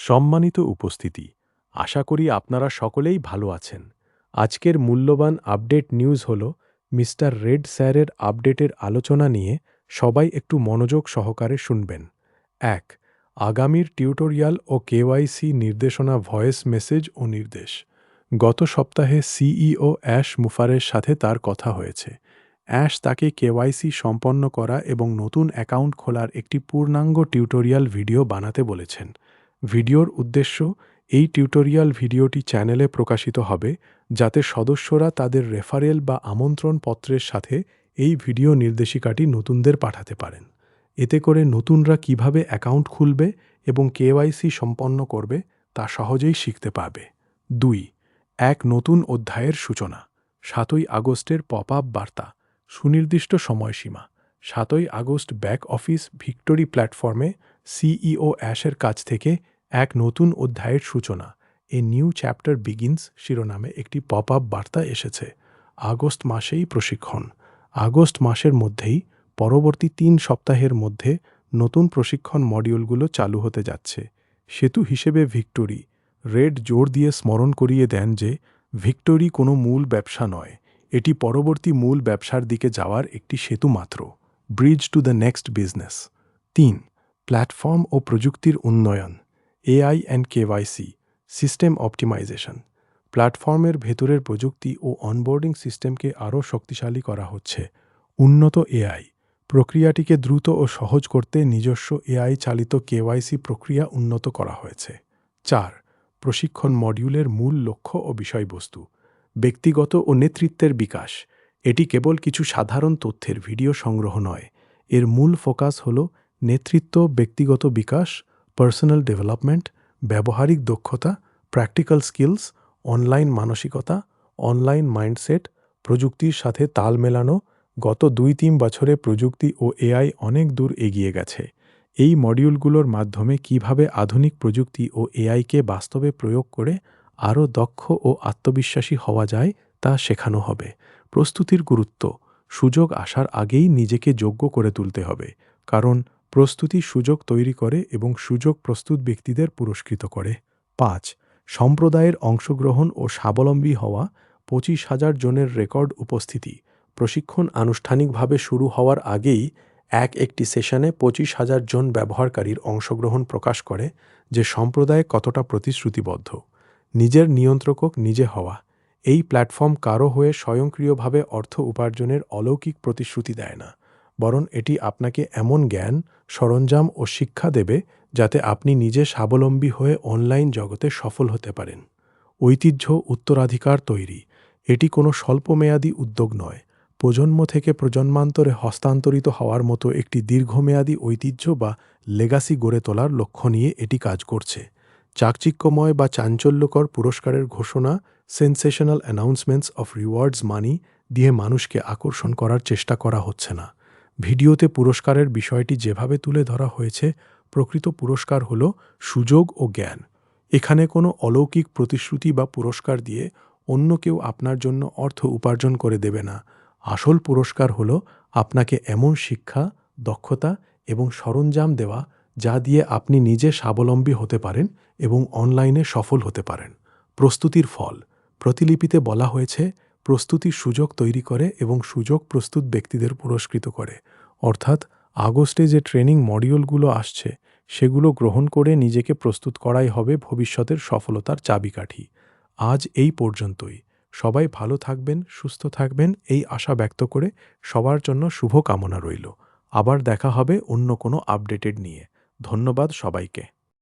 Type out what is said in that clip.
সম্মানিত উপস্থিতি, আশা করি আপনারা সকলেই ভালো আছেন। আজকের মূল্যবান আপডেট নিউজ হল মিস্টার রেড স্যারের আপডেটের আলোচনা নিয়ে সবাই একটু মনোযোগ সহকারে শুনবেন। ১. আগামীর টিউটোরিয়াল ও কেওয়াইসি নির্দেশনা ভয়েস মেসেজ ও নির্দেশ। গত সপ্তাহে সিইও অ্যাশ মুফারের সাথে তার কথা হয়েছে। অ্যাশ তাকে কেওয়াইসি সম্পন্ন করা এবং নতুন অ্যাকাউন্ট খোলার একটি পূর্ণাঙ্গ টিউটোরিয়াল ভিডিও বানাতে বলেছেন। ভিডিওর উদ্দেশ্য, এই টিউটোরিয়াল ভিডিওটি চ্যানেলে প্রকাশিত হবে যাতে সদস্যরা তাদের রেফারেল বা আমন্ত্রণ পত্রের সাথে এই ভিডিও নির্দেশিকাটি নতুনদের পাঠাতে পারেন। এতে করে নতুনরা কিভাবে অ্যাকাউন্ট খুলবে এবং কেওয়াইসি সম্পন্ন করবে তা সহজেই শিখতে পারবে। ২. এক নতুন অধ্যায়ের সূচনা। ৭ই আগস্টের পপ আপ বার্তা। সুনির্দিষ্ট সময়সীমা। ৭ই আগস্ট ব্যাক অফিস ভিক্টোরি প্ল্যাটফর্মে সিইও অ্যাশের কাছ থেকে এক নতুন অধ্যায়ের সূচনা, এ নিউ চ্যাপ্টার বিগিনস শিরোনামে একটি পপ আপ বার্তা এসেছে। আগস্ট মাসেই প্রশিক্ষণ। আগস্ট মাসের মধ্যেই পরবর্তী ৩ সপ্তাহের মধ্যে নতুন প্রশিক্ষণ মডিউলগুলো চালু হতে যাচ্ছে। সেতু হিসেবে ভিক্টোরি। রেড জোর দিয়ে স্মরণ করিয়ে দেন যে ভিক্টোরি কোনো মূল ব্যবসা নয়, এটি পরবর্তী মূল ব্যবসার দিকে যাওয়ার একটি সেতু মাত্র। Bridge to the next business. ৩. Platform ও প্রযুক্তির উন্নয়ন। AI and KYC system optimization. প্ল্যাটফর্মের ভেতরের প্রযুক্তি ও অনবোর্ডিং সিস্টেমকে আরও শক্তিশালী করা হচ্ছে। উন্নত এআই। প্রক্রিয়াটিকে দ্রুত ও সহজ করতে নিজস্ব এআই চালিত কেওয়াইসি প্রক্রিয়া উন্নত করা হয়েছে। ৪. প্রশিক্ষণ মডিউলের মূল লক্ষ্য ও বিষয়বস্তু। ব্যক্তিগত ও নেতৃত্বের বিকাশ। এটি কেবল কিছু সাধারণ তথ্যের ভিডিও সংগ্রহ নয়। এর মূল ফোকাস হল নেতৃত্ব, ব্যক্তিগত বিকাশ, পার্সোনাল ডেভেলপমেন্ট, ব্যবহারিক দক্ষতা, প্র্যাকটিক্যাল স্কিলস, অনলাইন মানসিকতা, অনলাইন মাইন্ডসেট, প্রযুক্তির সাথে তাল মেলানো। গত ২-৩ বছরে প্রযুক্তি ও এআই অনেক দূর এগিয়ে গেছে। এই মডিউলগুলোর মাধ্যমে কিভাবে আধুনিক প্রযুক্তি ও এআইকে বাস্তবে প্রয়োগ করে আরও দক্ষ ও আত্মবিশ্বাসী হওয়া যায় তা শেখানো হবে। প্রস্তুতির গুরুত্ব। সুযোগ আসার আগেই নিজেকে যোগ্য করে তুলতে হবে, কারণ প্রস্তুতি সুযোগ তৈরি করে এবং সুযোগ প্রস্তুত ব্যক্তিদের পুরস্কৃত করে। ৫. সম্প্রদায়ের অংশগ্রহণ ও স্বাবলম্বী হওয়া। ২৫,০০০ জনের রেকর্ড উপস্থিতি। প্রশিক্ষণ আনুষ্ঠানিকভাবে শুরু হওয়ার আগেই একটি সেশনে ২৫,০০০ জন ব্যবহারকারীর অংশগ্রহণ প্রকাশ করে যে সম্প্রদায় কতটা প্রতিশ্রুতিবদ্ধ। নিজের নিয়ন্ত্রক নিজে হওয়া। এই প্ল্যাটফর্ম কারো হয়ে স্বয়ংক্রিয়ভাবে অর্থ উপার্জনের অলৌকিক প্রতিশ্রুতি দেয় না, বরং এটি আপনাকে এমন জ্ঞান, সরঞ্জাম ও শিক্ষা দেবে যাতে আপনি নিজে স্বাবলম্বী হয়ে অনলাইন জগতে সফল হতে পারেন। ঐতিহ্য উত্তরাধিকার তৈরি। এটি কোনো স্বল্পমেয়াদী উদ্যোগ নয়, প্রজন্ম থেকে প্রজন্মান্তরে হস্তান্তরিত হওয়ার মতো একটি দীর্ঘমেয়াদী ঐতিহ্য বা লেগাসি গড়ে তোলার লক্ষ্য নিয়ে এটি কাজ করছে। চাকচিক্যময় বা চাঞ্চল্যকর পুরস্কারের ঘোষণা, সেন্সেশনাল অ্যানাউন্সমেন্টস অফ রিওয়ার্ডস মানি দিয়ে মানুষকে আকর্ষণ করার চেষ্টা করা হচ্ছে না। ভিডিওতে পুরস্কারের বিষয়টি যেভাবে তুলে ধরা হয়েছে, প্রকৃত পুরস্কার হল সুযোগ ও জ্ঞান। এখানে কোনো অলৌকিক প্রতিশ্রুতি বা পুরস্কার দিয়ে অন্য কেউ আপনার জন্য অর্থ উপার্জন করে দেবে না। আসল পুরস্কার হল আপনাকে এমন শিক্ষা, দক্ষতা এবং সরঞ্জাম দেওয়া যা দিয়ে আপনি নিজে স্বাবলম্বী হতে পারেন এবং অনলাইনে সফল হতে পারেন। প্রস্তুতির ফল। প্রতিলিপিতে বলা হয়েছে, প্রস্তুতির সুযোগ তৈরি করে এবং সুযোগ প্রস্তুত ব্যক্তিদের পুরস্কৃত করে। অর্থাৎ আগস্টে যে ট্রেনিং মডিউলগুলো আসছে সেগুলো গ্রহণ করে নিজেকে প্রস্তুত করাই হবে ভবিষ্যতের সফলতার চাবিকাঠি। আজ এই পর্যন্তই। সবাই ভালো থাকবেন, সুস্থ থাকবেন এই আশা ব্যক্ত করে সবার জন্য শুভ কামনা রইল। আবার দেখা হবে অন্য কোনো আপডেটেড নিয়ে। ধন্যবাদ সবাইকে।